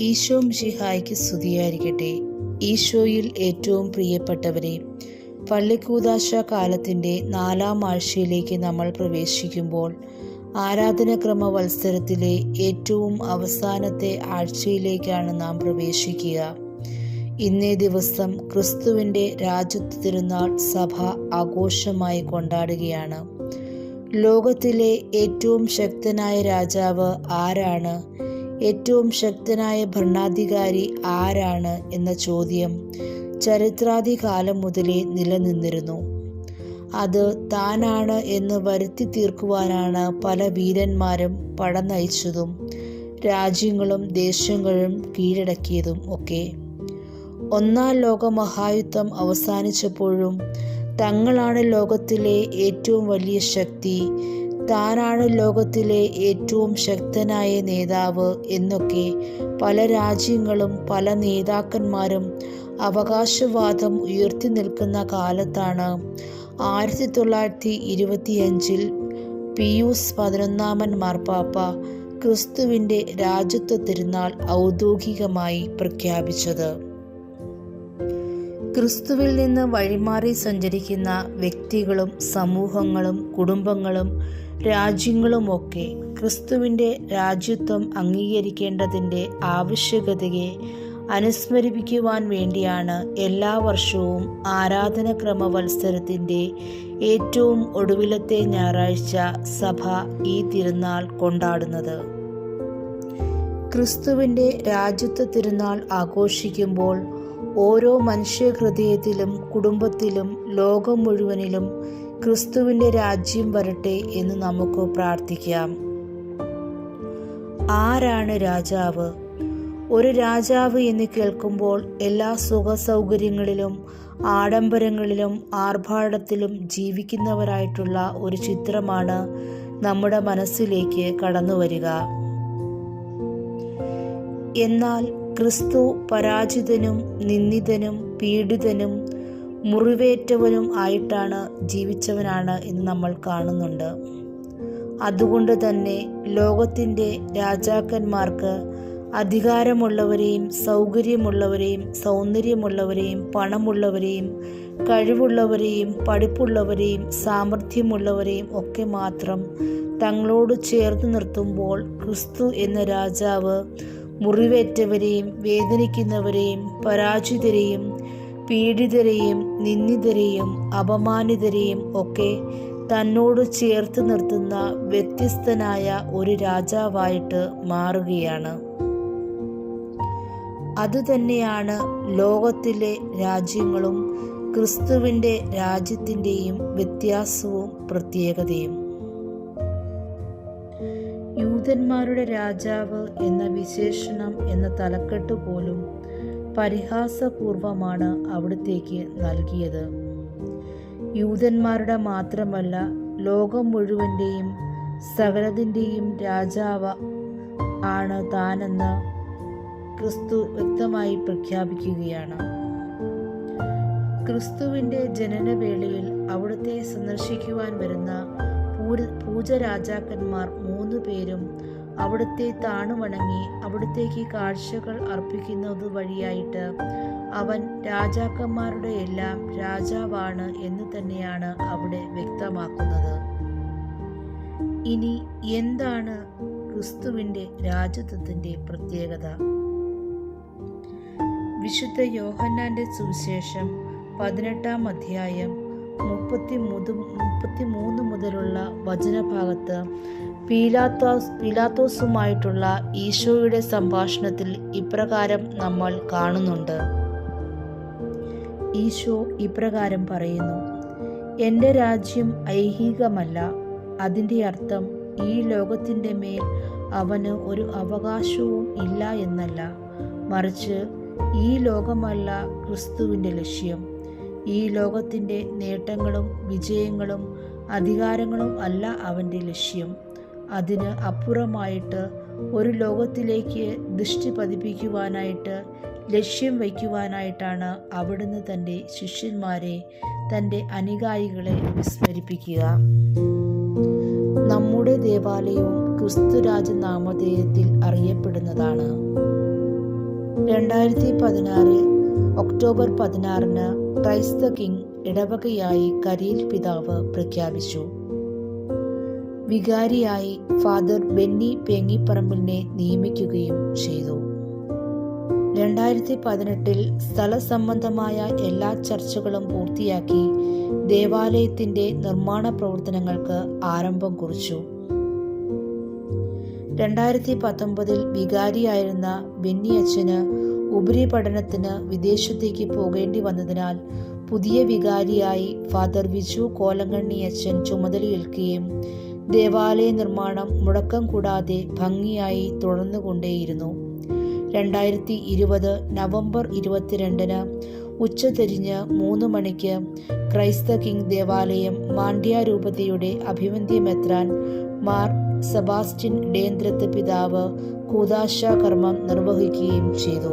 ഈശോ മിശിഹായ്ക്ക് സ്തുതിയായിരിക്കട്ടെ. ഈശോയിൽ ഏറ്റവും പ്രിയപ്പെട്ടവരെ, പള്ളിക്കൂദാശ കാലത്തിൻ്റെ 4-ാം ആഴ്ചയിലേക്ക് നമ്മൾ പ്രവേശിക്കുമ്പോൾ ആരാധനക്രമ വത്സരത്തിലെ ഏറ്റവും അവസാനത്തെ ആഴ്ചയിലേക്കാണ് നാം പ്രവേശിക്കുക. ഇന്നേ ദിവസം ക്രിസ്തുവിൻ്റെ രാജ്യത്വ തിരുനാൾ സഭ ആഘോഷമായി കൊണ്ടാടുകയാണ്. ലോകത്തിലെ ഏറ്റവും ശക്തനായ രാജാവ് ആരാണ്, ഏറ്റവും ശക്തനായ ഭരണാധികാരി ആരാണ് എന്ന ചോദ്യം ചരിത്രാദികാലം മുതലേ നിലനിന്നിരുന്നു. അത് താനാണ് എന്ന് വരുത്തി തീർക്കുവാനാണ് പല വീരന്മാരും പട നയിച്ചതും രാജ്യങ്ങളും ദേശങ്ങളും കീഴടക്കിയതും ഒക്കെ. ഒന്നാം ലോക മഹായുദ്ധം അവസാനിച്ചപ്പോഴും തങ്ങളാണ് ലോകത്തിലെ ഏറ്റവും വലിയ ശക്തി, താനാണ് ലോകത്തിലെ ഏറ്റവും ശക്തനായ നേതാവ് എന്നൊക്കെ പല രാജ്യങ്ങളും പല നേതാക്കന്മാരും അവകാശവാദം ഉയർത്തി നിൽക്കുന്ന കാലത്താണ് 1925 പിയൂസ് 11 മാർപ്പാപ്പ ക്രിസ്തുവിൻ്റെ രാജ്യത്വ തിരുനാൾ ഔദ്യോഗികമായി പ്രഖ്യാപിച്ചത്. ക്രിസ്തുവിൽ നിന്ന് വഴിമാറി സഞ്ചരിക്കുന്ന വ്യക്തികളും സമൂഹങ്ങളും കുടുംബങ്ങളും രാജ്യങ്ങളുമൊക്കെ ക്രിസ്തുവിൻ്റെ രാജ്യത്വം അംഗീകരിക്കേണ്ടതിൻ്റെ ആവശ്യകതയെ അനുസ്മരിപ്പിക്കുവാൻ വേണ്ടിയാണ് എല്ലാ വർഷവും ആരാധനക്രമ വത്സരത്തിൻ്റെ ഏറ്റവും ഒടുവിലത്തെ ഞായറാഴ്ച സഭ ഈ തിരുനാൾ കൊണ്ടാടുന്നത്. ക്രിസ്തുവിൻ്റെ രാജ്യത്വ തിരുനാൾ ആഘോഷിക്കുമ്പോൾ ഓരോ മനുഷ്യഹൃദയത്തിലും കുടുംബത്തിലും ലോകം മുഴുവനിലും ക്രിസ്തുവിൻ്റെ രാജ്യം വരട്ടെ എന്ന് നമുക്ക് പ്രാർത്ഥിക്കാം. ആരാണ് രാജാവ്? ഒരു രാജാവ് എന്ന് കേൾക്കുമ്പോൾ എല്ലാ സുഖ സൗകര്യങ്ങളിലും ആഡംബരങ്ങളിലും ആർഭാടത്തിലും ജീവിക്കുന്നവരായിട്ടുള്ള ഒരു ചിത്രമാണ് നമ്മുടെ മനസ്സിലേക്ക് കടന്നു വരിക. എന്നാൽ ക്രിസ്തു പരാജിതനും നിന്ദിതനും പീഡിതനും മുറിവേറ്റവനും ആയിട്ടാണ് ജീവിച്ചവനാണ് എന്ന് നമ്മൾ കാണുന്നുണ്ട്. അതുകൊണ്ട് തന്നെ ലോകത്തിൻ്റെ രാജാക്കന്മാർക്ക് അധികാരമുള്ളവരെയും സൗകര്യമുള്ളവരെയും സൗന്ദര്യമുള്ളവരെയും പണമുള്ളവരെയും കഴിവുള്ളവരെയും പഠിപ്പുള്ളവരെയും സാമർഥ്യമുള്ളവരെയും ഒക്കെ മാത്രം തങ്ങളോട് ചേർത്ത് നിർത്തുമ്പോൾ ക്രിസ്തു എന്ന രാജാവ് മുറിവേറ്റവരെയും വേദനിക്കുന്നവരെയും പരാജിതരെയും പീഡിതരെയും നിന്ദിതരെയും അപമാനിതരെയും ഒക്കെ തന്നോട് ചേർത്ത് നിർത്തുന്ന വ്യത്യസ്തനായ ഒരു രാജാവായിട്ട് മാറുകയാണ്. അതുതന്നെയാണ് ലോകത്തിലെ രാജ്യങ്ങളും ക്രിസ്തുവിൻ്റെ രാജ്യത്തിൻ്റെയും വ്യത്യാസവും പ്രത്യേകതയും. യൂതന്മാരുടെ രാജാവ് എന്ന വിശേഷണം എന്ന തലക്കെട്ട് പോലും പരിഹാസപൂർവമാണ് അവിടത്തേക്ക് നൽകിയത്. യൂതന്മാരുടെ മാത്രമല്ല, ലോകം മുഴുവൻ്റെയും സകലതിൻ്റെയും രാജാവ് ആണ് താനെന്ന് ക്രിസ്തു വ്യക്തമായി പ്രഖ്യാപിക്കുകയാണ്. ക്രിസ്തുവിൻ്റെ ജനനവേളയിൽ അവിടുത്തെ സന്ദർശിക്കുവാൻ വരുന്ന പൂജരാജാക്കന്മാർ 3 പേരും അവിടുത്തെ താണുവണങ്ങി അവിടുത്തേക്ക് കാഴ്ചകൾ അർപ്പിക്കുന്നത് വഴിയായിട്ട് അവൻ രാജാക്കന്മാരുടെ എല്ലാം രാജാവാണ് എന്ന് തന്നെയാണ് അവിടെ വ്യക്തമാക്കുന്നത്. ഇനി എന്താണ് ക്രിസ്തുവിൻ്റെ രാജ്യത്വത്തിൻ്റെ പ്രത്യേകത? വിശുദ്ധ യോഹന്നാൻ്റെ സുവിശേഷം 18-ാം അധ്യായം 33 മുതലുള്ള വചനഭാഗത്ത് പീലാത്തോസുമായിട്ടുള്ള ഈശോയുടെ സംഭാഷണത്തിൽ ഇപ്രകാരം നമ്മൾ കാണുന്നുണ്ട്. ഈശോ ഇപ്രകാരം പറയുന്നു: എൻ്റെ രാജ്യം ഐഹികമല്ല. അതിൻ്റെ അർത്ഥം ഈ ലോകത്തിൻ്റെ മേൽ അവന് ഒരു അവകാശവും ഇല്ല എന്നല്ല, മറിച്ച് ഈ ലോകമല്ല ക്രിസ്തുവിൻ്റെ ലക്ഷ്യം. ഈ ലോകത്തിൻ്റെ നേട്ടങ്ങളും വിജയങ്ങളും അധികാരങ്ങളും അല്ല അവൻ്റെ ലക്ഷ്യം. അതിന് അപ്പുറമായിട്ട് ഒരു ലോകത്തിലേക്ക് ദൃഷ്ടി പതിപ്പിക്കുവാനായിട്ട് ലക്ഷ്യം വയ്ക്കുവാനായിട്ടാണ് അവിടുന്ന് തൻ്റെ ശിഷ്യന്മാരെ, തൻ്റെ അനുയായികളെ വിസ്മരിപ്പിക്കുക. നമ്മുടെ ദേവാലയവും ക്രിസ്തുരാജ നാമധേയത്തിൽ അറിയപ്പെടുന്നതാണ്. 2016 ഒക്ടോബർ 16 ക്രൈസ്റ്റ് ദ കിങ് ഇടവകയായി കരിയിൽ പിതാവ് പ്രഖ്യാപിച്ചു. വികാരിയായി ഫാദർ ബെന്നി പേങ്ങിപ്പറമ്പിലിനെ നിയമിക്കുകയും ചെയ്തു. 2018 സ്ഥലസംബന്ധമായ എല്ലാ ചർച്ചകളും പൂർത്തിയാക്കി ദേവാലയത്തിന്റെ നിർമ്മാണ പ്രവർത്തനങ്ങൾക്ക് ആരംഭം കുറിച്ചു. 2019 വികാരിയായിരുന്ന ബെന്നി അച്ഛന് ഉപരിപഠനത്തിന് വിദേശത്തേക്ക് പോകേണ്ടി വന്നതിനാൽ പുതിയ വികാരിയായി ഫാദർ വിജു കോലങ്കണ്ണി അച്ഛൻ ചുമതലയേൽക്കുകയും ദേവാലയ നിർമ്മാണം മുടക്കം കൂടാതെ ഭംഗിയായി തുടർന്നുകൊണ്ടേയിരുന്നു. 2020 നവംബർ 22 ഉച്ചതിരിഞ്ഞ് 3 മണിക്ക് ക്രൈസ്റ്റ് ദ കിങ് ദേവാലയം മാണ്ഡ്യ രൂപതയുടെ അഭിവന്ദ്യ മെത്രാൻ മാർ സെബാസ്റ്റ്യൻ ഡേന്ദ്രത്ത് പിതാവ് കൂദാശ കർമ്മം നിർവഹിക്കുകയും ചെയ്തു.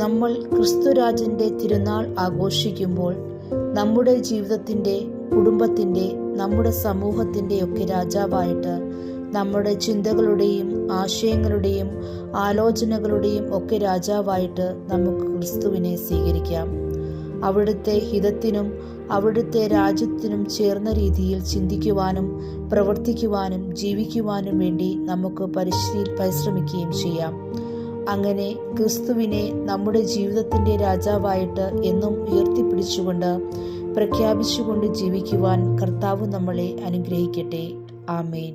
നമ്മൾ ക്രിസ്തുരാജന്റെ തിരുനാൾ ആഘോഷിക്കുമ്പോൾ നമ്മുടെ ജീവിതത്തിൻ്റെ, കുടുംബത്തിൻ്റെ, നമ്മുടെ സമൂഹത്തിൻ്റെയൊക്കെ രാജാവായിട്ട് നമ്മുടെ ചിന്തകളുടെയും ആശയങ്ങളുടെയും ആലോചനകളുടെയും ഒക്കെ രാജാവായിട്ട് നമുക്ക് ക്രിസ്തുവിനെ സ്വീകരിക്കാം. അവിടുത്തെ ഹിതത്തിനും അവിടുത്തെ രാജ്യത്തിനും ചേർന്ന രീതിയിൽ ചിന്തിക്കുവാനും പ്രവർത്തിക്കുവാനും ജീവിക്കുവാനും വേണ്ടി നമുക്ക് പരിശ്രമിക്കുകയും ചെയ്യാം. അങ്ങനെ ക്രിസ്തുവിനെ നമ്മുടെ ജീവിതത്തിൻ്റെ രാജാവായിട്ട് എന്നും ഉയർത്തിപ്പിടിച്ചുകൊണ്ട് പ്രഖ്യാപിച്ചുകൊണ്ട് ജീവിക്കുവാൻ കർത്താവ് നമ്മളെ അനുഗ്രഹിക്കട്ടെ. ആമേൻ.